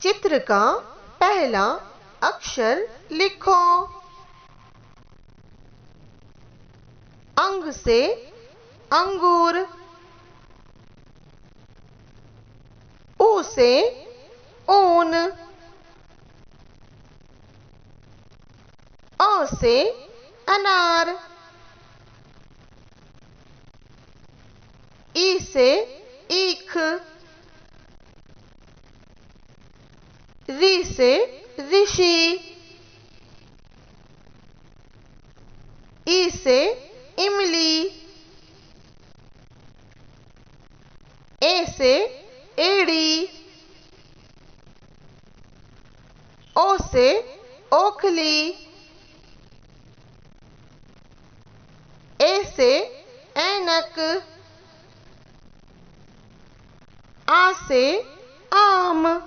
चित्र का पहला अक्षर लिखो। अंग से अंगूर। ऊ से ऊन। अ से अनार। ई से ईख। री से ऋषि। ई से इमली। ए से एड़ी। ओ से ओखली। ए से ऐनक। आ से आम।